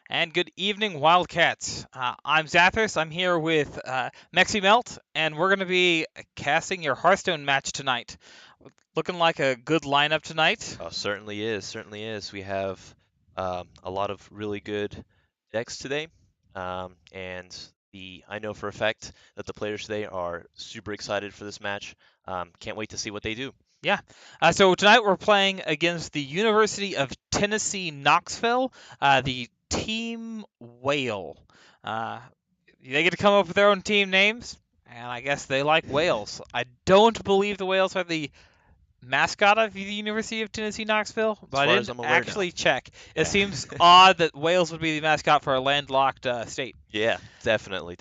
And good evening, Wildcats. I'm Zathras. I'm here with Meximelt, and we're going to be casting your Hearthstone match tonight. Looking like a good lineup tonight. Oh, certainly is. Certainly is. We have a lot of really good decks today, and I know for a fact that the players today are super excited for this match. Can't wait to see what they do. Yeah. So tonight we're playing against the University of Tennessee Knoxville, the Team Whale. They get to come up with their own team names, and I guess they like whales. I don't believe the whales are the mascot of the University of Tennessee Knoxville, but As I far didn't as I'm aware now. actually check. Yeah. It seems odd that whales would be the mascot for a landlocked state. Yeah, definitely.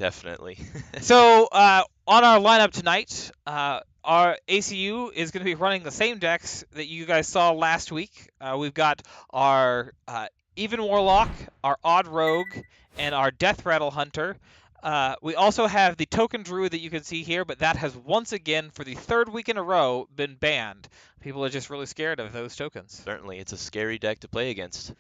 So on our lineup tonight, our ACU is going to be running the same decks that you guys saw last week. We've got our Even Warlock, our Odd Rogue, and our Death Rattle Hunter. We also have the Token Druid that you can see here, but that has once again, for the third week in a row, been banned. People are just really scared of those tokens. Certainly, it's a scary deck to play against.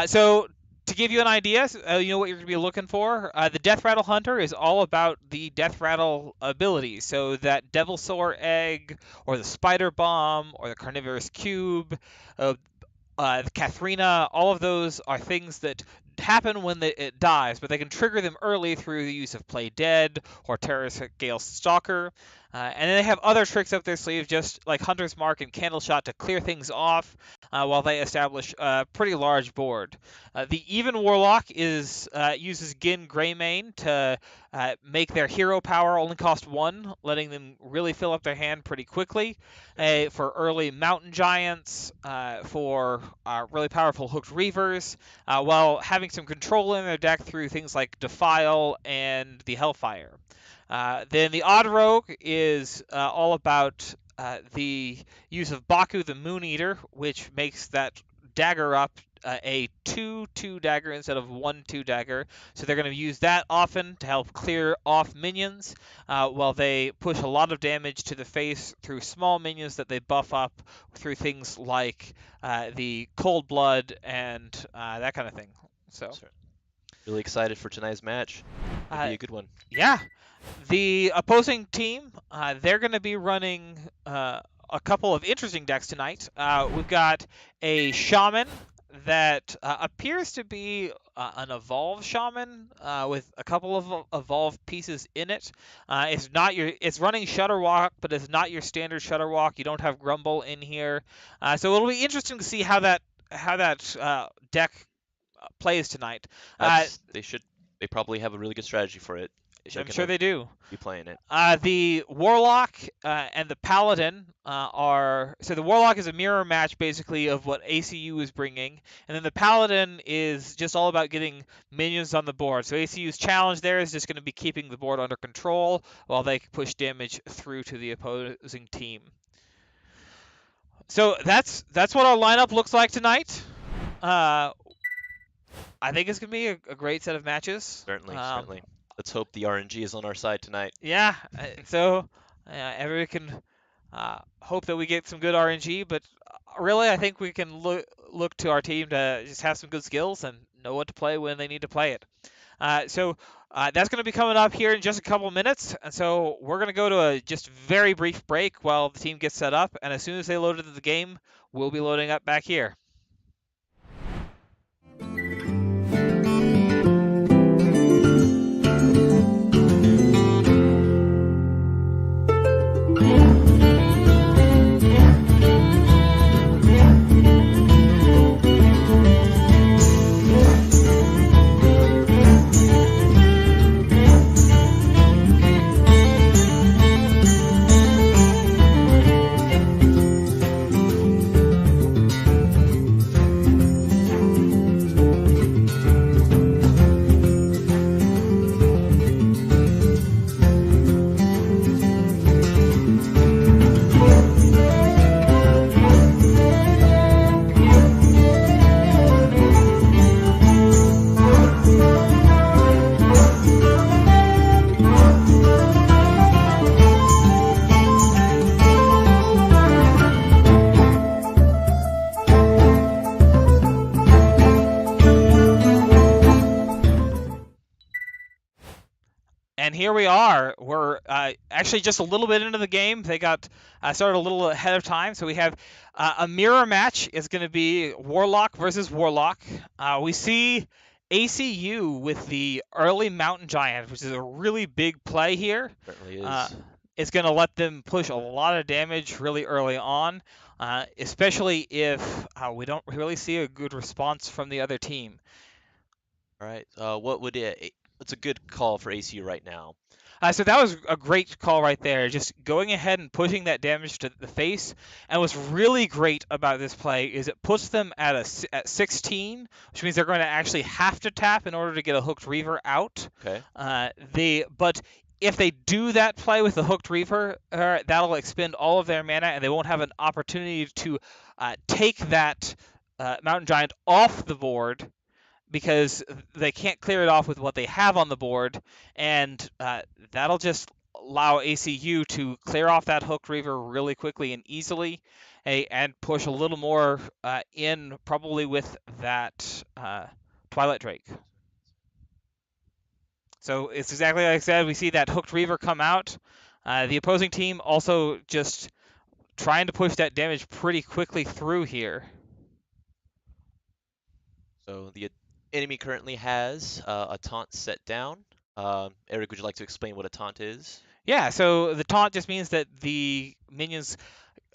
So to give you an idea, you know what you're going to be looking for. The Death Rattle Hunter is all about the Death Rattle abilities. So that Devil Soar Egg, or the Spider Bomb, or the Carnivorous Cube, the Katharina, all of those are things that happen when it dies, but they can trigger them early through the use of Play Dead or Terrace Gale Stalker. And then they have other tricks up their sleeve, just like Hunter's Mark and Candle Shot, to clear things off while they establish a pretty large board. The Even Warlock uses Gin Greymane to make their hero power only cost 1, letting them really fill up their hand pretty quickly. For early Mountain Giants, for really powerful Hooked Reavers, while having some control in their deck through things like Defile and the Hellfire. Then the Odd Rogue is all about the use of Baku the Moon Eater, which makes that dagger up a 2/2 dagger instead of 1/2 dagger. So they're going to use that often to help clear off minions, while they push a lot of damage to the face through small minions that they buff up through things like the Cold Blood and that kind of thing. So. Really excited for tonight's match. Gonna Uh, be a good one. yeah, the opposing team, they're going to be running a couple of interesting decks tonight. We've got a shaman that appears to be an evolved shaman with a couple of evolved pieces in it. It's running Shutterwalk, but it's not your standard Shutterwalk. You don't have Grumble in here, so it'll be interesting to see how that deck plays tonight. Uh, That's they probably have a really good strategy for it. They're I'm sure gonna they do. be playing it. The Warlock and the Paladin so the Warlock is a mirror match basically of what ACU is bringing, and then the Paladin is just all about getting minions on the board. So ACU's challenge there is just going to be keeping the board under control while they push damage through to the opposing team. So that's what our lineup looks like tonight. Uh, I think it's going to be a great set of matches. Certainly, certainly. Let's hope the RNG is on our side tonight. Yeah, so everyone can hope that we get some good RNG, but really I think we can look to our team to just have some good skills and know what to play when they need to play it. So that's going to be coming up here in just a couple minutes, and so we're going to go to a just very brief break while the team gets set up, and as soon as they load into the game, we'll be loading up back here. And here we are. We're actually just a little bit into the game. They got started a little ahead of time. So we have a mirror match. Is going to be Warlock versus Warlock. We see ACU with the early Mountain Giant, which is a really big play here. Certainly is. It's going to let them push a lot of damage really early on, especially if we don't really see a good response from the other team. All right. What's a good call for ACU right now? So that was a great call right there, just going ahead and pushing that damage to the face. And what's really great about this play is it puts them at 16, which means they're going to actually have to tap in order to get a Hooked Reaver out. Okay. But if they do that play with the Hooked Reaver, that'll expend all of their mana, and they won't have an opportunity to take that Mountain Giant off the board, because they can't clear it off with what they have on the board, and that'll just allow ACU to clear off that Hooked Reaver really quickly and easily, and push a little more in, probably with that Twilight Drake. So it's exactly like I said. We see that Hooked Reaver come out. The opposing team also just trying to push that damage pretty quickly through here. So the enemy currently has a taunt set down. Eric, would you like to explain what a taunt is? Yeah, so the taunt just means that the minions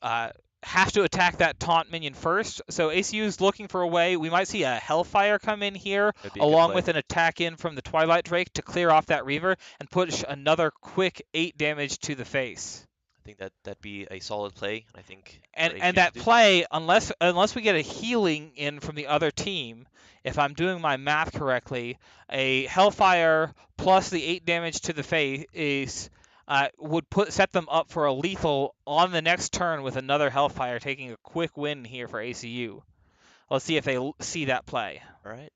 have to attack that taunt minion first. So ACU is looking for a way. We might see a Hellfire come in here, along with an attack in from the Twilight Drake to clear off that Reaver and push another quick 8 damage to the face. I think that'd be a solid play. I think. And that play, unless we get a healing in from the other team, if I'm doing my math correctly, a Hellfire plus the 8 damage to the face would set them up for a lethal on the next turn with another Hellfire, taking a quick win here for ACU. Let's see if they see that play. All right.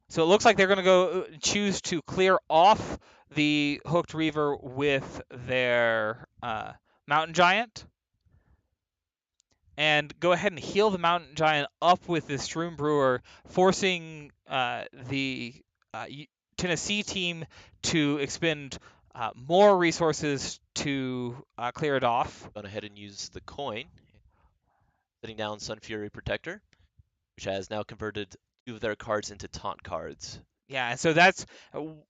So it looks like they're going to go choose to clear off the Hooked Reaver with their Mountain Giant. and go ahead and heal the Mountain Giant up with this Shroom Brewer, forcing the Tennessee team to expend more resources to clear it off. Gone ahead and use the coin, setting down Sun Fury Protector, which has now converted 2 of their cards into taunt cards. Yeah, and so that's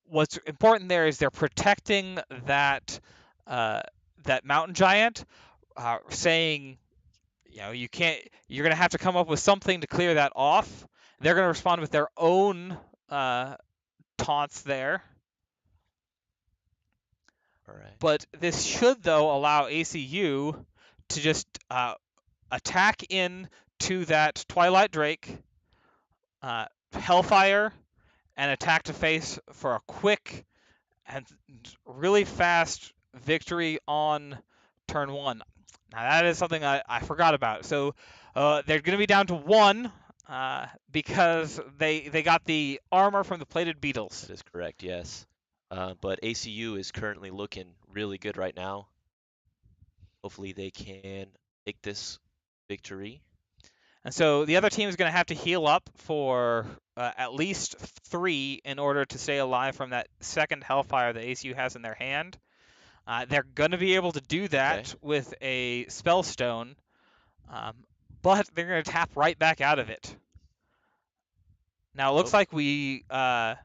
what's important there is they're protecting uh, that Mountain Giant, saying, you can't. You're gonna have to come up with something to clear that off. They're gonna respond with their own taunts there. All right. But this should, though, allow ACU to just attack in to that Twilight Drake, Hellfire, and attack to face for a quick and really fast victory on turn 1. Now that is something I forgot about. So they're going to be down to 1 because they got the armor from the plated beetles. That is correct, yes. But ACU is currently looking really good right now. Hopefully they can take this victory. And so the other team is going to have to heal up for at least 3 in order to stay alive from that second Hellfire that ACU has in their hand. They're going to be able to do that with a Spellstone, but they're going to tap right back out of it. Now it looks like we had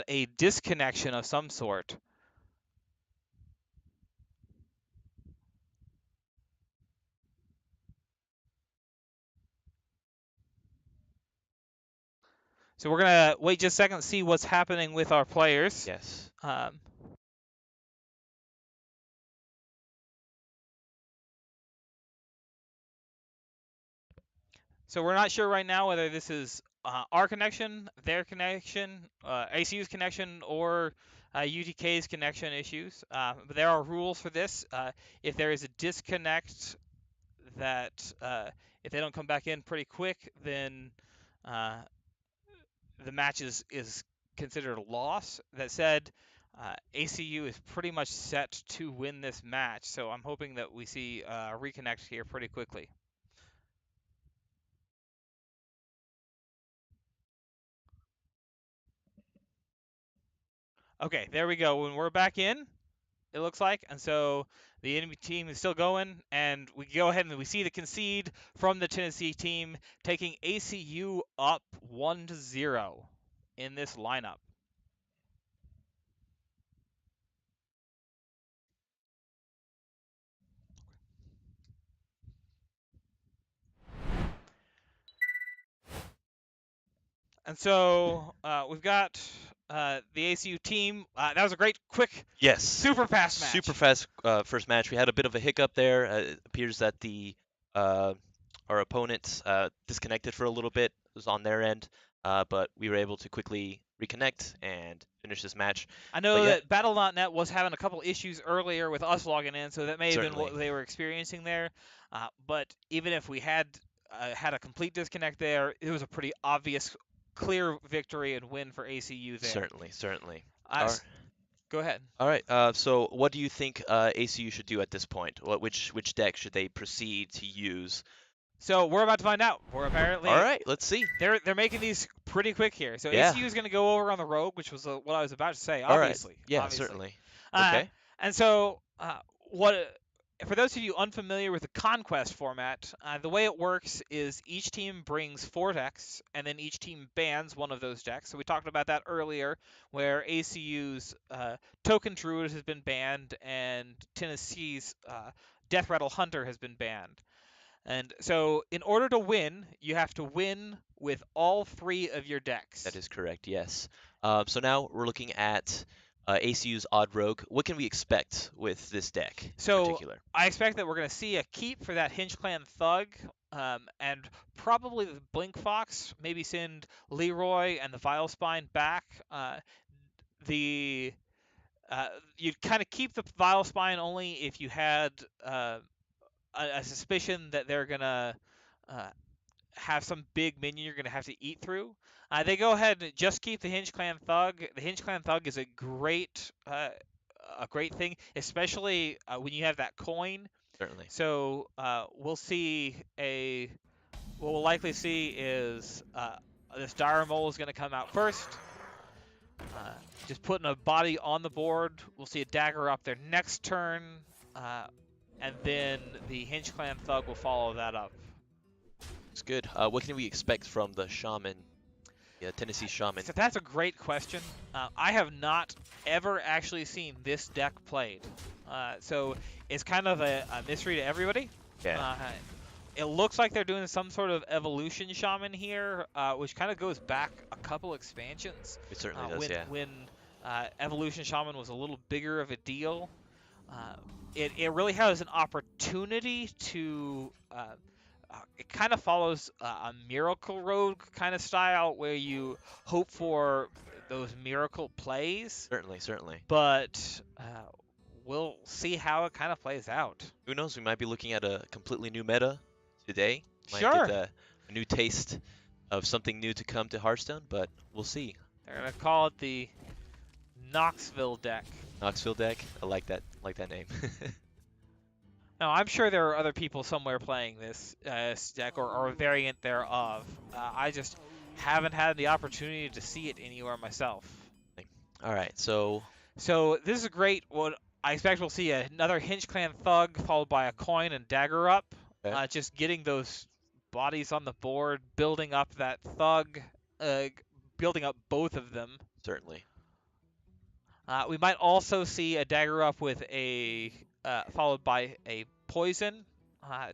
a disconnection of some sort. So we're going to wait just a second to see what's happening with our players. Yes. So we're not sure right now whether this is our connection, their connection, ACU's connection, or UTK's connection issues. But there are rules for this. If there is a disconnect that if they don't come back in pretty quick, then the match is considered a loss. That said, ACU is pretty much set to win this match, so I'm hoping that we see a reconnect here pretty quickly. Okay, there we go. When we're back in, it looks like, and so the enemy team is still going, and we go ahead and we see the concede from the Tennessee team, taking ACU up 1-0 in this lineup. And so we've got the ACU team. That was a great, quick, Yes. super fast match. Super fast first match. We had a bit of a hiccup there. It appears that our opponents disconnected for a little bit. It was on their end, but we were able to quickly reconnect and finish this match. I know that Battle.net was having a couple issues earlier with us logging in, so that may have been what they were experiencing there. But even if we had had a complete disconnect there, it was a pretty obvious, clear victory and win for ACU there. Certainly. Go ahead. All right. So what do you think ACU should do at this point? Which deck should they proceed to use? So we're about to find out. We're apparently. All right. Let's see. They're making these pretty quick here. So yeah. ACU is going to go over on the Rogue, which was what I was about to say. All obviously. Right. Yeah. Obviously. Certainly. Okay. And so for those of you unfamiliar with the Conquest format, the way it works is each team brings 4 decks, and then each team bans one of those decks. So we talked about that earlier, where ACU's Token Druid has been banned, and Tennessee's Death Rattle Hunter has been banned. And so in order to win, you have to win with all 3 of your decks. That is correct, yes. So now we're looking at ACU's Odd Rogue. What can we expect with this deck in particular? I expect that we're going to see a keep for that Hinge Clan Thug, and probably the Blink Fox, maybe send Leroy and the Vile Spine back. You'd kind of keep the Vile Spine only if you had a suspicion that they're going to have some big minion you're going to have to eat through. They go ahead and just keep the Hinge Clan Thug. The Hinge Clan Thug is a great thing, especially when you have that coin. Certainly. So we'll see what we'll likely see is this Dire Mole is going to come out first. Just putting a body on the board. We'll see a dagger up their next turn. And then the Hinge Clan Thug will follow that up. It's good. What can we expect from the Shaman, Tennessee Shaman? So that's a great question. I have not ever actually seen this deck played. So it's kind of a mystery to everybody. Yeah. It looks like they're doing some sort of evolution shaman here, which kind of goes back a couple expansions. It certainly does, yeah. When evolution shaman was a little bigger of a deal. It really has an opportunity to. It kind of follows a Miracle Road kind of style where you hope for those miracle plays, Certainly. but we'll see how it kind of plays out. Who knows? We might be looking at a completely new meta today. Might Sure. get a new taste of something new to come to Hearthstone, but we'll see. They're gonna call it the Knoxville deck. Knoxville deck. I like that. Like that name. Now, I'm sure there are other people somewhere playing this deck or a variant thereof. I just haven't had the opportunity to see it anywhere myself. All right, so this is great. What I expect we'll see another Hinge Clan Thug followed by a coin and dagger up. Okay. Just getting those bodies on the board, building up that Thug, building up both of them. certainly. We might also see a dagger up with a followed by a poison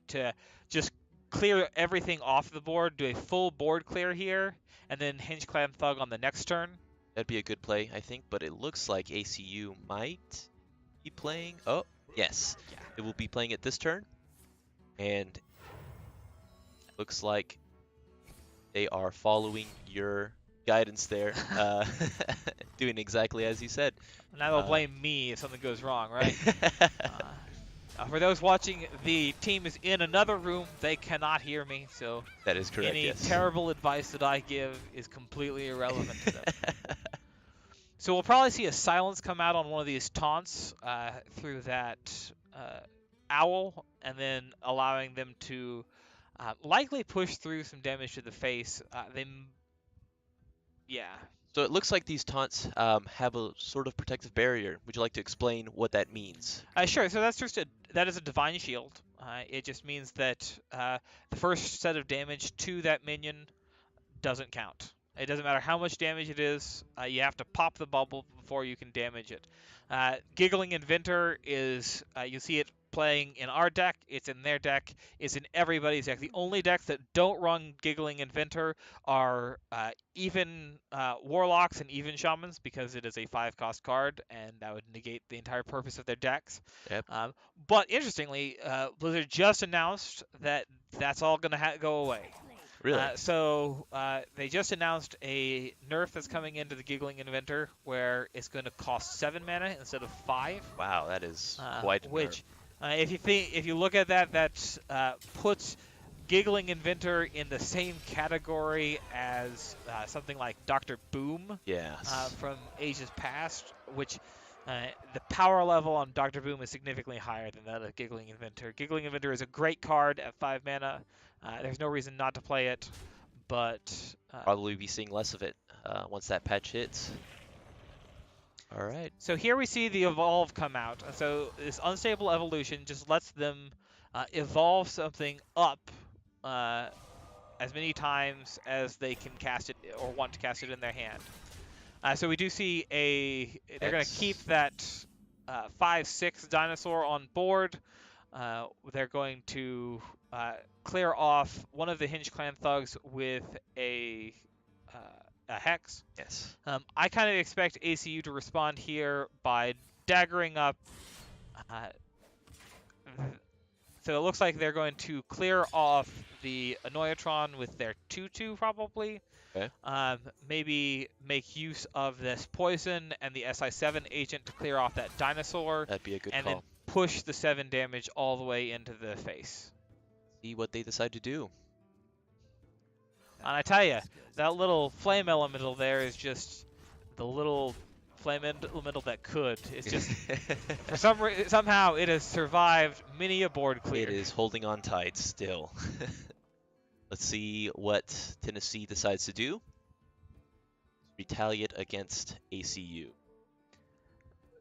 to just clear everything off the board, do a full board clear here, and then Hinge Clan Thug on the next turn. That'd be a good play, I think, but it looks like ACU might be playing. Oh, yes. Yeah. It will be playing it this turn. And looks like they are following your guidance there, doing exactly as you said. Now they'll blame me if something goes wrong, right? For those watching, the team is in another room. They cannot hear me, so That is correct, any yes. terrible advice that I give is completely irrelevant to them. So we'll probably see a silence come out on one of these taunts through that owl, and then allowing them to likely push through some damage to the face. Yeah. So it looks like these taunts have a sort of protective barrier. Would you like to explain what that means? Sure. So that is a divine shield. It just means that the first set of damage to that minion doesn't count. It doesn't matter how much damage it is. You have to pop the bubble before you can damage it. Giggling Inventor is you see it playing in our deck. It's in their deck. It's in everybody's deck. The only decks that don't run Giggling Inventor are even Warlocks and even Shamans, because it is a 5-cost card, and that would negate the entire purpose of their decks. Yep. But interestingly, Blizzard just announced that that's all going to go away. Really? So they just announced a nerf that's coming into the Giggling Inventor, where it's going to cost 7 mana instead of 5. Wow, that is quite a nerf. Which, if you look at that, that puts Giggling Inventor in the same category as something like Dr. Boom. Yes. From ages past, which the power level on Dr. Boom is significantly higher than that of Giggling Inventor. Giggling Inventor is a great card at 5 mana. There's no reason not to play it, but probably be seeing less of it once that patch hits. All right. So here we see the evolve come out. So this unstable evolution just lets them evolve something up as many times as they can cast it or want to cast it in their hand. So we do see they're going to keep that 5/6 dinosaur on board. They're going to clear off one of the Hinge Clan Thugs with a Hex. Yes. I kind of expect ACU to respond here by daggering up. So it looks like they're going to clear off the Annoyatron with their 2/2 probably. Okay. Maybe make use of this poison and the SI7 agent to clear off that dinosaur. That'd be a good and call. Then push the 7 damage all the way into the face. See what they decide to do. And I tell you, that little flame elemental there is just the little flame elemental that could. It's just for somehow it has survived many a board clear. It is holding on tight still. Let's see what Tennessee decides to do. Retaliate against ACU.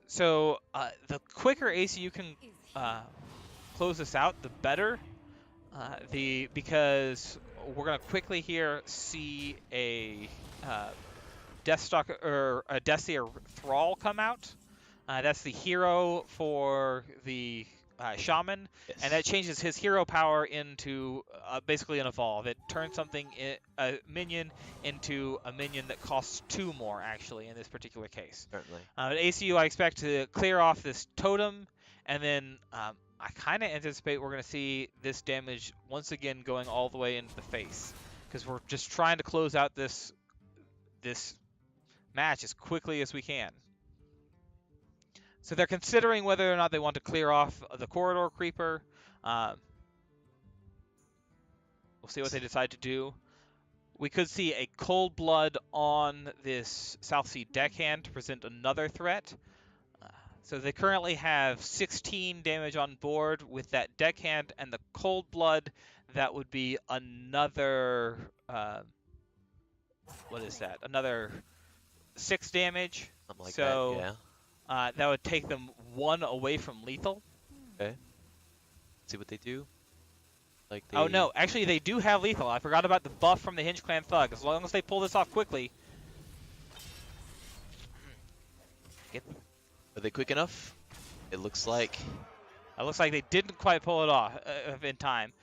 So the quicker ACU can close this out, the better. Because we're gonna quickly here see a Deathstalker or a Deathseer Thrall come out. That's the hero for the Shaman, Yes. and that changes his hero power into basically an evolve. It turns a minion into a minion that costs 2 more, actually, in this particular case. Certainly. At ACU, I expect to clear off this totem, and then I kind of anticipate we're going to see this damage once again going all the way into the face, because we're just trying to close out this match as quickly as we can. So they're considering whether or not they want to clear off the corridor creeper. We'll see what they decide to do. We could see a cold blood on this South Sea deckhand to present another threat. So they currently have 16 damage on board with that deckhand and the cold blood. That would be another what is that? Another 6 damage. Something like so that, yeah. That would take them 1 away from lethal. Okay. See what they do. Like Oh no, actually they do have lethal. I forgot about the buff from the Hinge Clan Thug. As long as they pull this off quickly. Are they quick enough? It looks like. It looks like they didn't quite pull it off in time.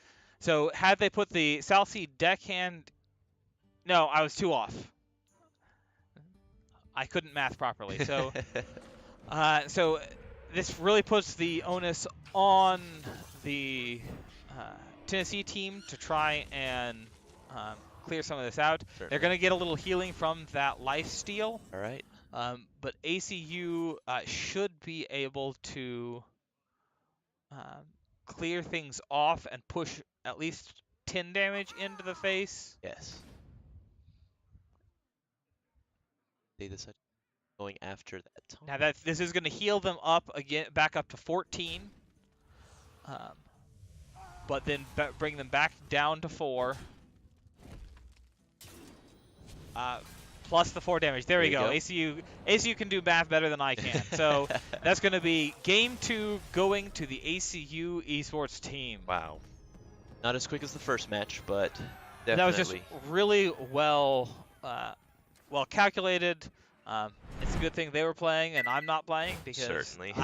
So had they put the South Sea deckhand... No, I was too off. I couldn't math properly. So, so this really puts the onus on the Tennessee team to try and clear some of this out. Certainly. They're going to get a little healing from that life steal. All right. But ACU should be able to clear things off and push at least 10 damage into the face. Yes. They decide going after that time. Now this is going to heal them up again, back up to 14. But then bring them back down to 4. Plus the 4 damage. There we go. ACU can do math better than I can. So that's going to be game 2 going to the ACU Esports team. Wow. Not as quick as the first match, but definitely. That was just really well calculated. It's a good thing they were playing and I'm not playing, because Certainly.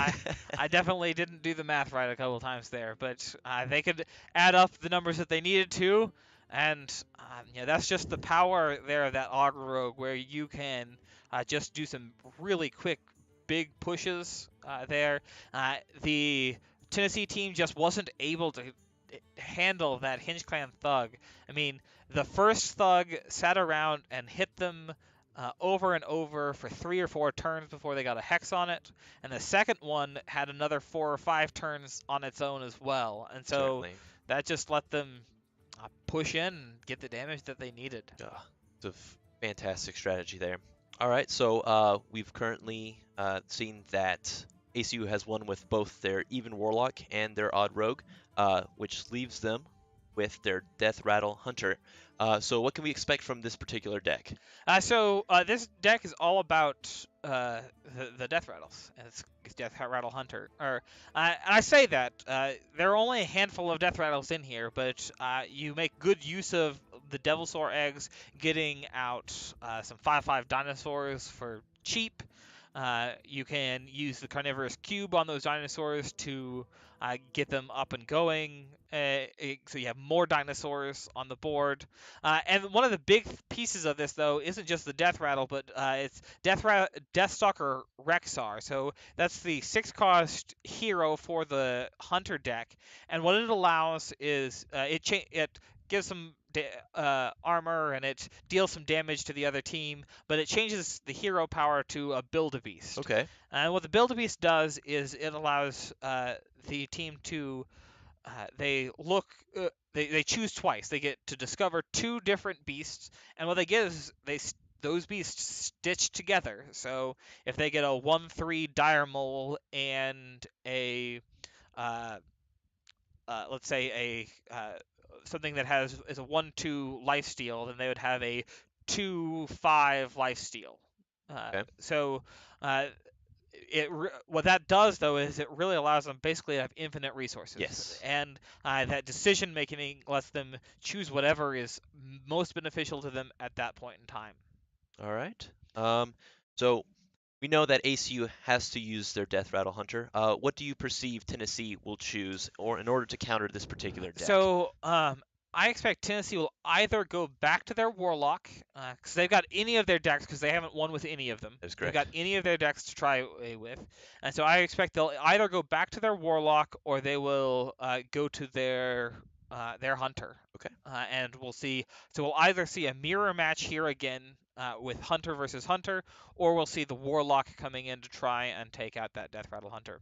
I definitely didn't do the math right a couple of times there. But they could add up the numbers that they needed to. And that's just the power there of that Augur Rogue, where you can just do some really quick, big pushes there. The Tennessee team just wasn't able to handle that Hinge Clan Thug. I mean, the first Thug sat around and hit them over and over for 3 or 4 turns before they got a Hex on it. And the second one had another 4 or 5 turns on its own as well. And so Certainly. that just let them push in and get the damage that they needed. It's a fantastic strategy there. All right, so we've currently seen that ACU has won with both their Even Warlock and their Odd Rogue, which leaves them with their Death Rattle Hunter. So what can we expect from this particular deck? So this deck is all about the Death Rattles. It's Death Rattle Hunter. And I say that there are only a handful of Death Rattles in here, but you make good use of the Devilsaur eggs, getting out some 5/5 dinosaurs for cheap. You can use the Carnivorous Cube on those dinosaurs to get them up and going, so you have more dinosaurs on the board. And one of the big pieces of this, though, isn't just the Death Rattle, but it's Deathstalker Rexar. So that's the 6-cost hero for the Hunter deck, and what it allows is it gives some armor and it deals some damage to the other team, but it changes the hero power to a Build-A-Beast. Okay. And what the Build-A-Beast does is it allows the team to they choose twice. They get to discover 2 different beasts, and what they get is those be stitched together. So if they get a 1/3 Dire Mole and a let's say something that is a 1/2 lifesteal, then they would have a 2/5 lifesteal. Okay. So uh, what that does though is it really allows them basically to have infinite resources, Yes. and that decision making lets them choose whatever is most beneficial to them at that point in time. All right. So we know that ACU has to use their Death Rattle Hunter. What do you perceive Tennessee will choose, or in order to counter this particular deck? So I expect Tennessee will either go back to their Warlock, because they've got any of their decks, because they haven't won with any of them. That is They've correct. got any of their decks to try with, and so I expect they'll either go back to their Warlock or they will go to their Hunter. Okay. And we'll see. So we'll either see a mirror match here again with Hunter versus Hunter, or we'll see the Warlock coming in to try and take out that Death Rattle Hunter.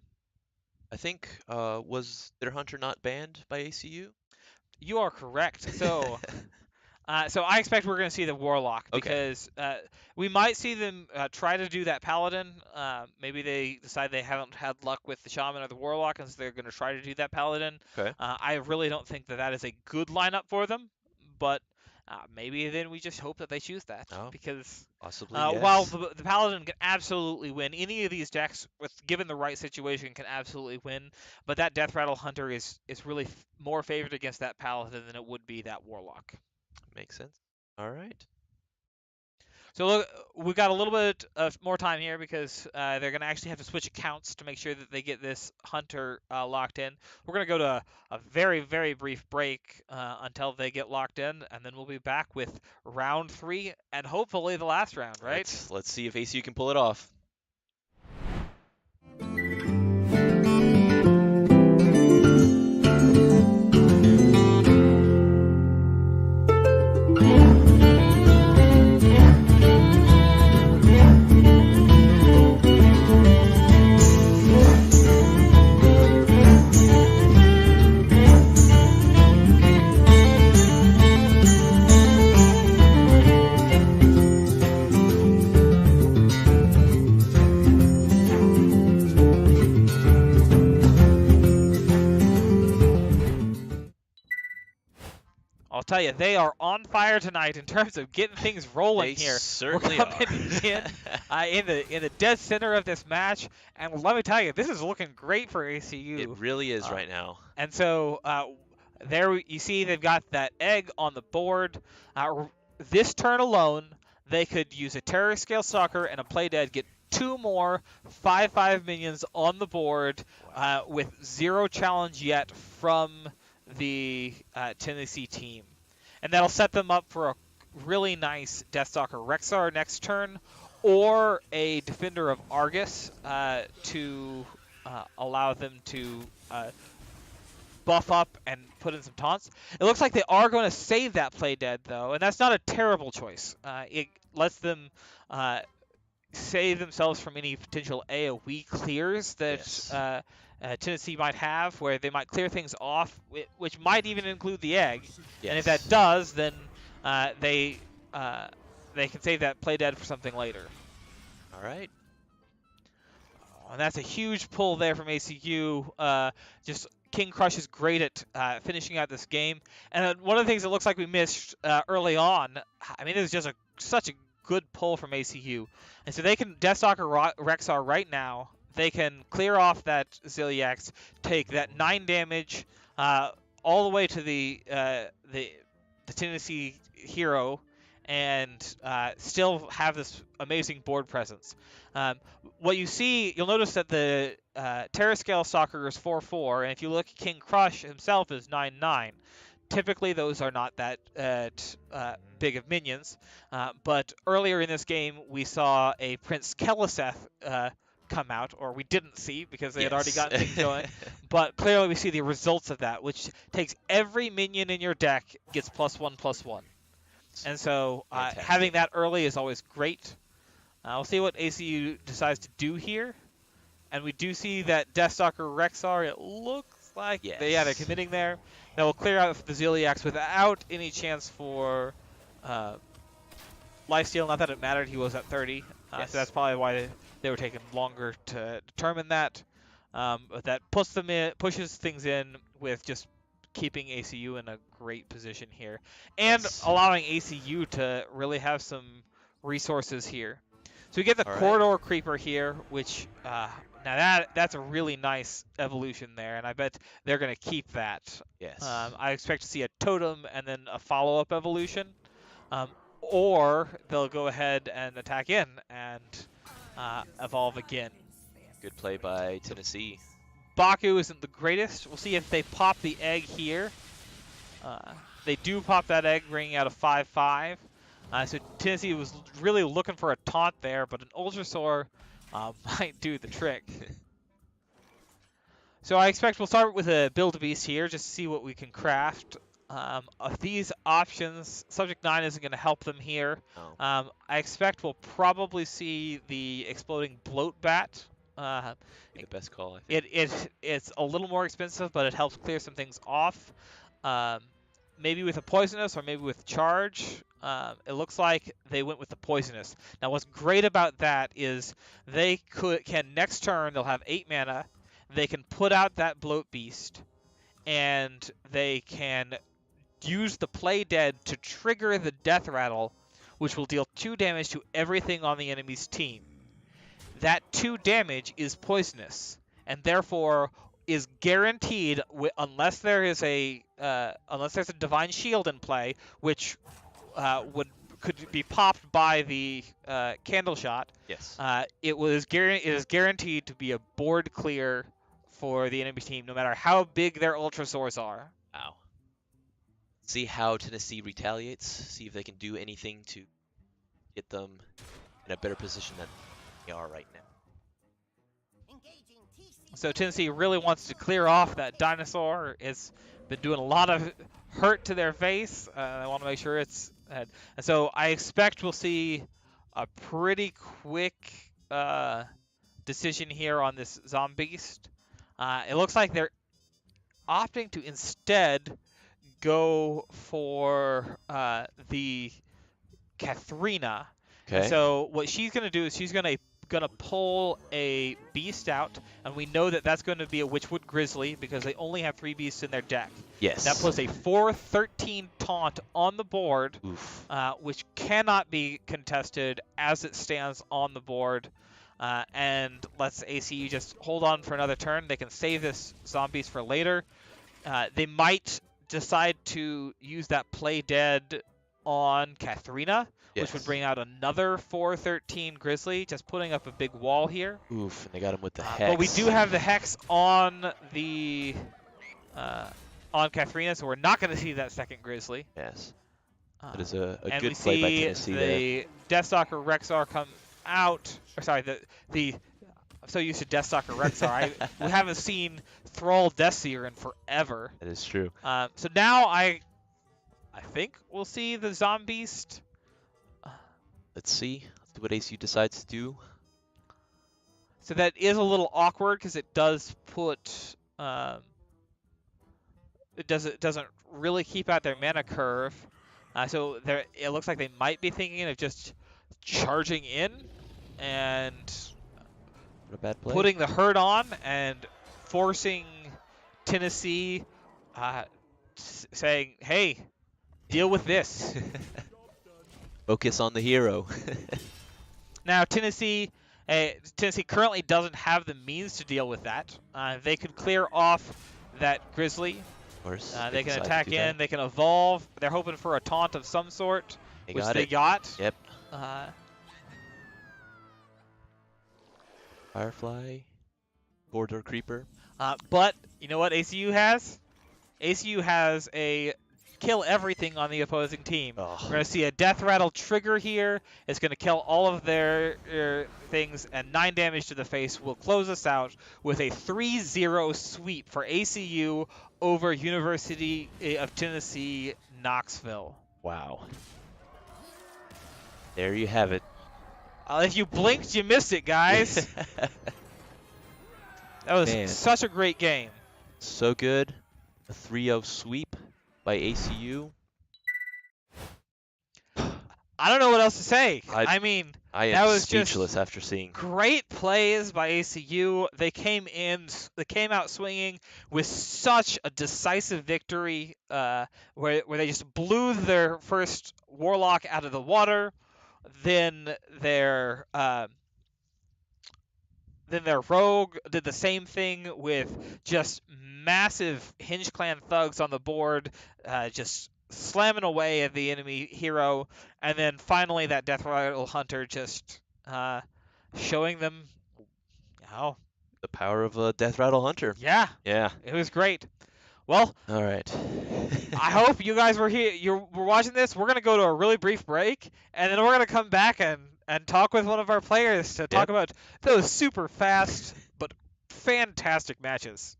I think was their Hunter not banned by ACU? You are correct. So I expect we're going to see the Warlock Okay. because we might see them try to do that Paladin. Maybe they decide they haven't had luck with the Shaman or the Warlock, and so they're going to try to do that Paladin. Okay. I really don't think that is a good lineup for them, but maybe then we just hope that they choose that Oh, because possibly while yes. the Paladin can absolutely win, any of these decks, with given the right situation, can absolutely win. But that Death Rattle Hunter is really more favored against that Paladin than it would be that Warlock. Makes sense. All right. So look, we've got a little bit of more time here because they're going to actually have to switch accounts to make sure that they get this Hunter locked in. We're going to go to a very, very brief break until they get locked in, and then we'll be back with round 3 and hopefully the last round, right? Let's see if ACU can pull it off. I'll tell you, they are on fire tonight in terms of getting things rolling They here. certainly We're are. coming in the dead center of this match, and let me tell you, this is looking great for ACU. It really is right now. And so there you see they've got that egg on the board. This turn alone, they could use a Terror Scale Stalker and a Play Dead, get 2 more 5/5 minions on the board with 0 challenge yet from the Tennessee team. And that'll set them up for a really nice Deathstalker Rexar next turn, or a Defender of Argus to allow them to buff up and put in some taunts. It looks like they are going to save that Play Dead, though, and that's not a terrible choice. It lets them save themselves from any potential AoE clears that Yes. Tennessee might have, where they might clear things off, which might even include the egg. Yes. And if that does, then they can save that Play Dead for something later. All right. And that's a huge pull there from ACU. Just King Crush is great at finishing out this game. And one of the things that looks like we missed early on, I mean, it was just such a good pull from ACU. And so they can Deathstalker Rexar right now. They can clear off that Ziliax, take that 9 damage all the way to the Tennessee hero, and still have this amazing board presence. What you see, you'll notice that the Terror Scale Stalker is 4/4, and if you look, King Crush himself is 9/9. Typically, those are not that big of minions, but earlier in this game, we saw a Prince Keliseth come out, or we didn't see because they had already gotten things going. But clearly, we see the results of that, which takes every minion in your deck gets +1/+1. And so having that early is always great. We'll see what ACU decides to do here. And we do see that Deathstalker Rexar, it looks like they're committing there. That will clear out the Ziliax without any chance for lifesteal. Not that it mattered. He was at 30, Yes. so that's probably why they were taking longer to determine that. But that puts them in, pushes things in with just keeping ACU in a great position here, and Yes. allowing ACU to really have some resources here. So we get the All right. corridor creeper here, which now that's a really nice evolution there, and I bet they're gonna keep that. Yes. I expect to see a totem and then a follow-up evolution, or they'll go ahead and attack in and evolve again. Good play by Tennessee. Baku isn't the greatest. We'll see if they pop the egg here. They do pop that egg, bringing out a 5-5. So Tennessee was really looking for a taunt there, but an Ultrasaur might do the trick. So I expect we'll start with a Build-A-Beast here, just to see what we can craft. Of these options, Subject 9 isn't going to help them here. Oh. I expect we'll probably see the Exploding Bloat Bat. Be the best call, I think. It's a little more expensive, but it helps clear some things off. Maybe with a Poisonous or maybe with Charge. It looks like they went with the Poisonous. Now what's great about that is they can next turn, they'll have 8 mana. They can put out that Bloat Beast, and they can use the Play Dead to trigger the Death Rattle, which will deal 2 damage to everything on the enemy's team. That 2 damage is poisonous, and therefore is guaranteed unless there's a Divine Shield in play, which could be popped by the Candle Shot. Yes. It is guaranteed to be a board clear for the enemy team, no matter how big their Ultrasaurs are. Wow. See how Tennessee retaliates. See if they can do anything to get them in a better position than they are right now. So Tennessee really wants to clear off that dinosaur. It's been doing a lot of hurt to their face. I want to make sure it's ahead. And so I expect we'll see a pretty quick decision here on this Zombeast. It looks like they're opting to instead go for the Katharina. Okay. So what she's going to do is she's going to pull a beast out, and we know that that's going to be a Witchwood Grizzly because they only have 3 beasts in their deck. Yes. That puts a 4/13 taunt on the board, which cannot be contested as it stands on the board. And lets ACU just hold on for another turn. They can save this Zombies for later. They might decide to use that Play Dead on Katharina, which would bring out another 4/13 Grizzly, just putting up a big wall here. Oof, and they got him with the Hex. But we do have the Hex on the on Katharina, so we're not going to see that second Grizzly. Yes. That is a and good play by Tennessee there. The Deathstalker Rexar come out. Or sorry, I'm so used to Deathstalker Rexar. We haven't seen Thrall Deathseer in forever. That is true. So now I think we'll see the Zombeast. Let's see what ACU decides to do. So that is a little awkward because it does put it doesn't really keep out their mana curve. So it looks like they might be thinking of just charging in and What a bad play. putting the hurt on and forcing Tennessee, saying, "Hey, deal with this." Focus on the hero. Now Tennessee currently doesn't have the means to deal with that. They could clear off that Grizzly. Of course. They can attack in. They can evolve. They're hoping for a taunt of some sort, which they got. Yep. Uh, Firefly. Corridor Creeper. but you know what ACU has? ACU has a kill everything on the opposing team. Oh. We're going to see a Death Rattle trigger here. It's going to kill all of their things, and 9 damage to the face will close us out with a 3-0 sweep for ACU over University of Tennessee, Knoxville. Wow. There you have it. If you blinked, you missed it, guys. That was such a great game. So good. A 3-0 sweep by ACU. I don't know what else to say. I I mean, I that am was just speechless after seeing. great plays by ACU. They came out swinging with such a decisive victory, where they just blew their first warlock out of the water. Then their rogue did the same thing with just massive Hinge Clan thugs on the board, just slamming away at the enemy hero. And then finally that Death Rattle Hunter just showing them how. The power of a Death Rattle Hunter. Yeah, Yeah. it was great. Well, All right. I hope you guys were here. We're watching this. We're gonna go to a really brief break, and then we're gonna come back and talk with one of our players to talk Yep. about those super fast but fantastic matches.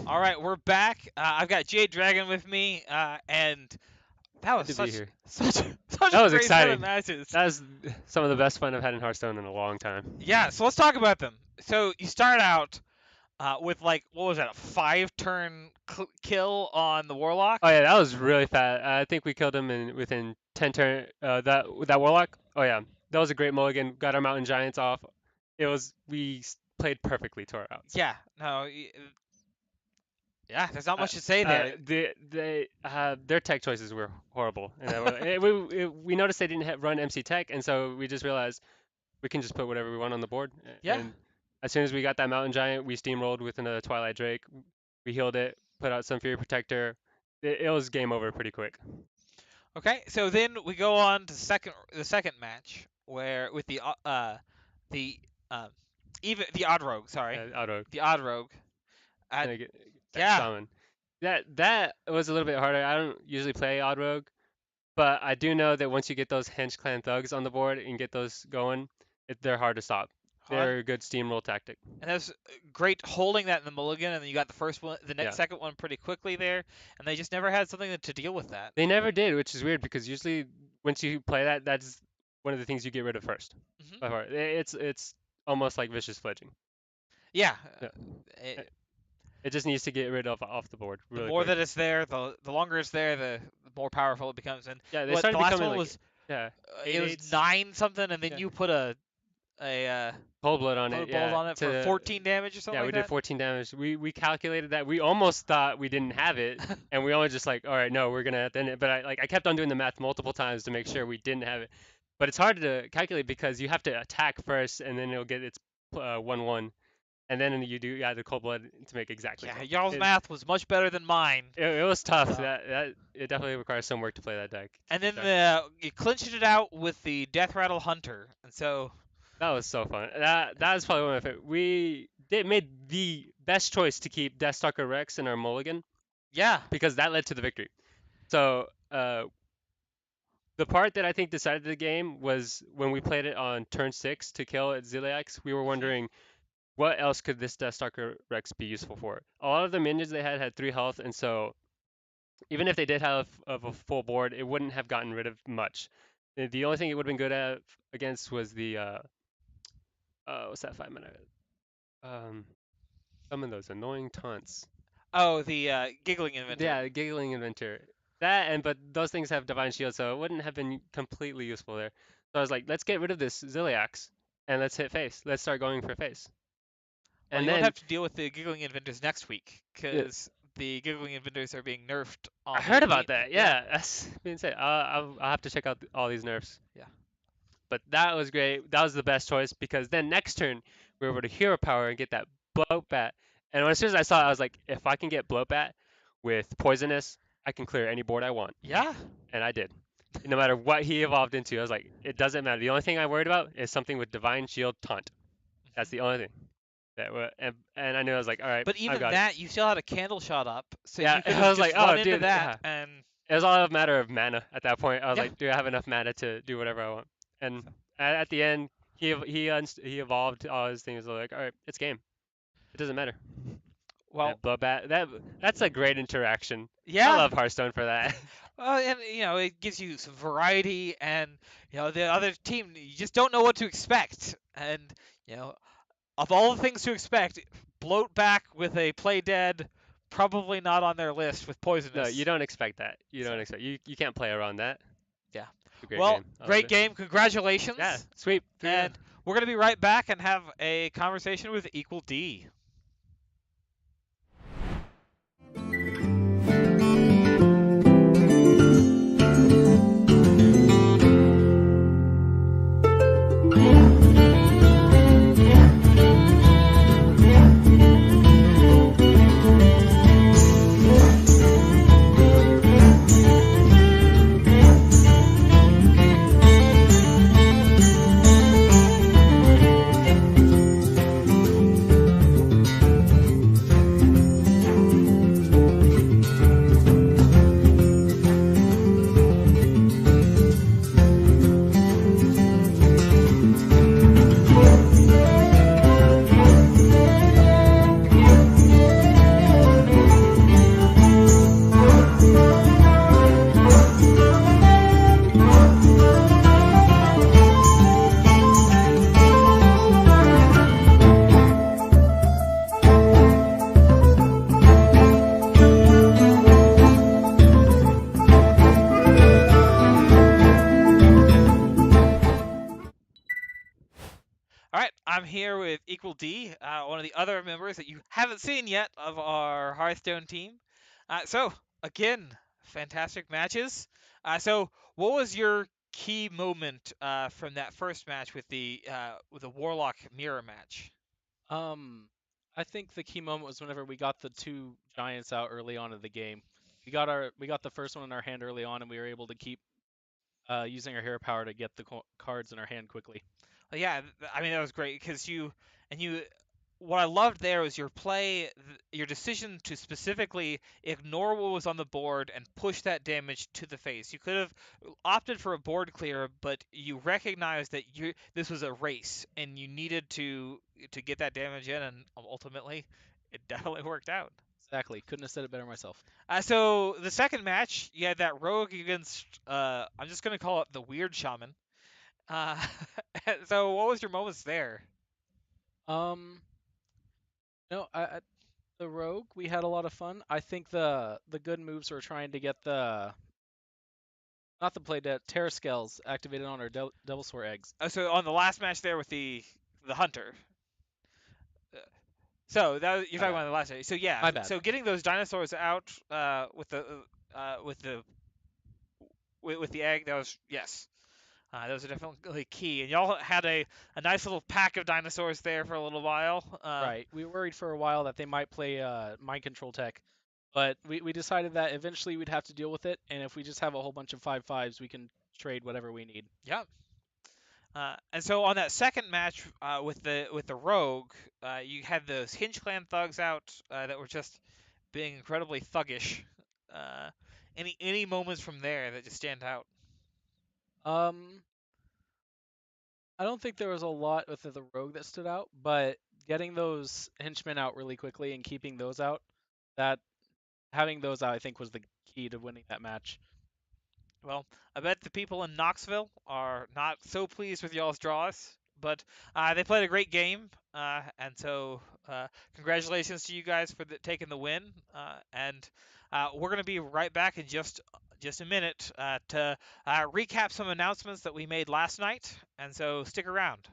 All right, we're back. I've got Jade Dragon with me, and that was Good to be such here. such such That a was great set of exciting. matches. That was some of the best fun I've had in Hearthstone in a long time. Yeah, so let's talk about them. So you start out with like what was that, a 5-turn kill on the warlock. Oh yeah, that was really fast. I think we killed him within 10 turn. That warlock. Oh yeah, that was a great mulligan. Got our mountain giants off. We played perfectly to our outs. Yeah, no, yeah, there's not much to say Uh, there. their tech choices were horrible. And we noticed they didn't run MC Tech, and so we just realized we can just put whatever we want on the board. Yeah. And as soon as we got that mountain giant, we steamrolled with another Twilight Drake. We healed it, put out some Fury Protector. It was game over pretty quick. Okay, so then we go on to the second match where with the even the odd rogue, sorry, Auto. the odd rogue. Gonna get that Yeah. shaman. That was a little bit harder. I don't usually play odd rogue, but I do know that once you get those hench clan thugs on the board and get those going, they're hard to stop. They're a good steamroll tactic. And that was great holding that in the mulligan, and then you got the first one, the next second one pretty quickly there, and they just never had something to deal with that. They never did, which is weird because usually once you play that, that's one of the things you get rid of first. By far. It's almost like vicious fledging. Yeah. It just needs to get rid of off the board. Really the more quick. that it's there, the longer it's there, the more powerful it becomes. And yeah, they started the last becoming one like was it was 8/8s. 9 something, and then you put a cold blood on cold it. bolt on it for 14 damage or something. Yeah, like we did 14 damage. We calculated that. We almost thought we didn't have it, and we only just like, all right, no, we're gonna end it. But I kept on doing the math multiple times to make sure we didn't have it. But it's hard to calculate because you have to attack first, and then it'll get its 1/1, and then you do add the cold blood to make exactly. Yeah, y'all's math was much better than mine. It was tough. It definitely requires some work to play that deck. And then you clinched it out with the Death Rattle Hunter, and so that was so fun. That was probably one of my favorite. We made the best choice to keep Deathstalker Rex in our mulligan. Yeah. Because that led to the victory. So the part that I think decided the game was when we played it on turn 6 to kill at Ziliax. We were wondering what else could this Deathstalker Rex be useful for. A lot of the minions they had 3 health, and so even if they did have a full board, it wouldn't have gotten rid of much. The only thing it would have been good at against was the what's that 5-minute? Some of those annoying taunts. Oh, the Giggling Inventor. Yeah, the Giggling Inventor. But those things have Divine Shield, so it wouldn't have been completely useful there. So I was like, let's get rid of this Ziliax, and let's hit face. Let's start going for face. Well, and you then won't have to deal with the Giggling Inventors next week, because the Giggling Inventors are being nerfed. On I heard about that. Yeah, that's being said. I'll have to check out all these nerfs. Yeah. But that was great. That was the best choice because then next turn we were able to hero power and get that bloat bat. And as soon as I saw it, I was like, if I can get bloat bat with poisonous, I can clear any board I want. Yeah. And I did. No matter what he evolved into, I was like, it doesn't matter. The only thing I worried about is something with Divine Shield taunt. That's the only thing. And I knew I was like, all right. But even that, you still had a candle shot up, so yeah, you could I was like, run oh, into dude, that, and it was all a matter of mana at that point. I was Yeah. like, do I have enough mana to do whatever I want? And at the end, he evolved all his things. I was like, all right, it's game. It doesn't matter. well, That's a great interaction. yeah. I love Hearthstone for that. And it gives you some variety, and the other team, you just don't know what to expect, and of all the things to expect, bloat back with a play dead, probably not on their list with poisonous. No, you don't expect that. You don't expect. You can't play around that. Yeah. It's a great Well, game. I great loved it. game. Congratulations. Yeah, sweep. And we're going to be right back and have a conversation with Equal D. I'm here with Equal D, one of the other members that you haven't seen yet of our Hearthstone team. So again, fantastic matches. So what was your key moment from that first match with the Warlock mirror match? Um, I think the key moment was whenever we got the two giants out early on in the game. We got the first one in our hand early on, and we were able to keep using our hero power to get the cards in our hand quickly. Yeah, I mean that was great because you. What I loved there was your play, your decision to specifically ignore what was on the board and push that damage to the face. You could have opted for a board clear, but you recognized that this was a race and you needed to get that damage in, and ultimately, it definitely worked out. Exactly. Couldn't have said it better myself. So the second match, you had that rogue against I'm just gonna call it the weird shaman. Uh, so what was your moments there? Um, no, the rogue we had a lot of fun. I think the good moves were trying to get the not the play dead terror scales activated on our devil sword eggs. So on the last match there with the hunter. So you're talking about the last day. So yeah, My bad. so getting those dinosaurs out with the with the with the egg, that was yes. Those are definitely key. And y'all had a nice little pack of dinosaurs there for a little while. Right. We worried for a while that they might play mind control tech, but we decided that eventually we'd have to deal with it, and if we just have a whole bunch of 5/5s, we can trade whatever we need. Yep. And so on that second match with the rogue, you had those Hinge Clan thugs out that were just being incredibly thuggish. Uh, any moments from there that just stand out? Um, I don't think there was a lot with the rogue that stood out, but getting those henchmen out really quickly and keeping those out, that having those out, I think, was the key to winning that match. Well, I bet the people in Knoxville are not so pleased with y'all's draws, but they played a great game, and so congratulations to you guys for taking the win. And we're going to be right back in just a minute to recap some announcements that we made last night, and so stick around.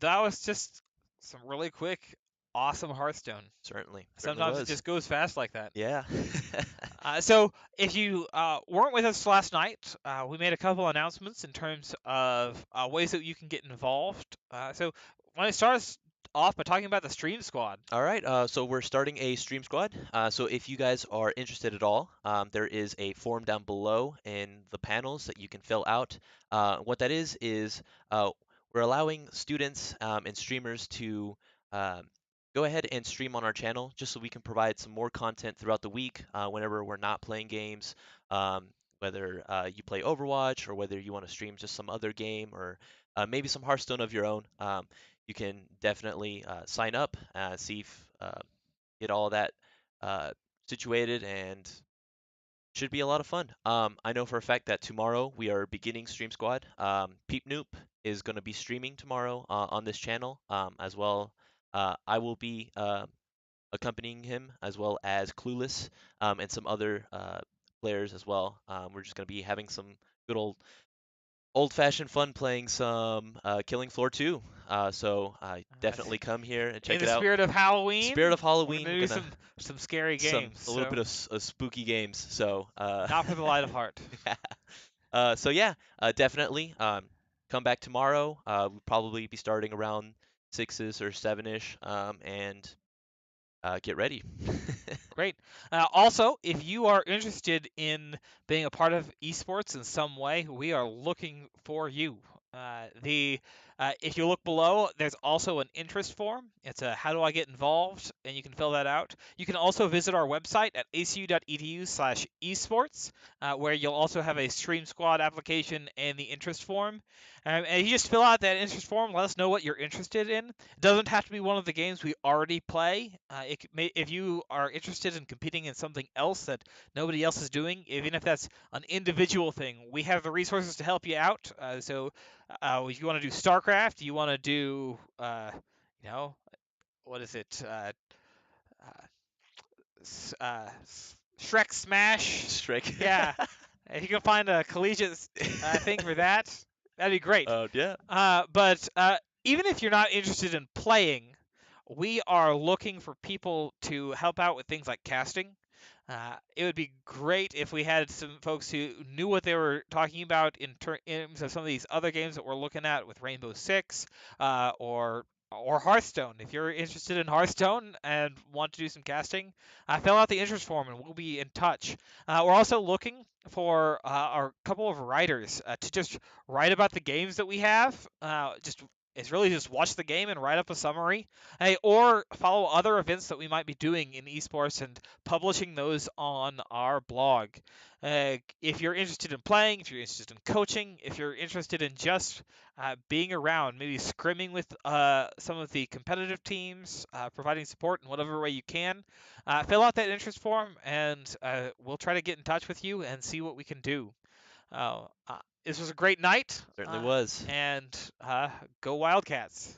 that was just some really quick, awesome Hearthstone. Certainly Sometimes it was. just goes fast like that. Yeah. So if you weren't with us last night, we made a couple announcements in terms of ways that you can get involved. So why don't you start us off by talking about the Stream Squad? All right, so we're starting a stream squad. So if you guys are interested at all, there is a form down below in the panels that you can fill out. What that is we're allowing students and streamers to um, go ahead and stream on our channel just so we can provide some more content throughout the week whenever we're not playing games. Um, whether you play Overwatch or whether you want to stream just some other game or maybe some Hearthstone of your own. You can definitely sign up, see if get all that uh, situated, and should be a lot of fun. I know for a fact that tomorrow we are beginning Stream Squad. Peep Noop is going to be streaming tomorrow on this channel as well. I will be accompanying him as well as Clueless and some other players as well. We're just going to be having some good old-fashioned fun playing some Killing Floor 2. So definitely come here and In check the it out. spirit of Halloween, Spirit of we're Halloween, gonna we're do gonna some scary games. a little So bit of spooky games. So not for the light of heart. so yeah, definitely come back tomorrow. We'll probably be starting around 6s or 7ish, and get ready. Great. Also, if you are interested in being a part of esports in some way, we are looking for you. The If you look below, there's also an interest form. It's a how do I get involved, and you can fill that out. You can also visit our website at acu.edu/esports, where you'll also have a Stream Squad application and the interest form. And you just fill out that interest form. Let us know what you're interested in. It doesn't have to be one of the games we already play. If you are interested in competing in something else that nobody else is doing, even if that's an individual thing, we have the resources to help you out. If you want to do StarCraft, you want to do, what is it? Shrek Smash. Strike. Yeah, if you can find a collegiate thing for that, that'd be great. Yeah. But even if you're not interested in playing, we are looking for people to help out with things like casting. It would be great if we had some folks who knew what they were talking about in terms of some of these other games that we're looking at with Rainbow Six or Hearthstone. If you're interested in Hearthstone and want to do some casting, fill out the interest form and we'll be in touch. We're also looking for our couple of writers to just write about the games that we have. It's really just watch the game and write up a summary, or follow other events that we might be doing in esports and publishing those on our blog. If you're interested in playing, if you're interested in coaching, if you're interested in just being around, maybe scrimming with some of the competitive teams, providing support in whatever way you can, fill out that interest form and we'll try to get in touch with you and see what we can do. This was a great night. Certainly was. And go Wildcats.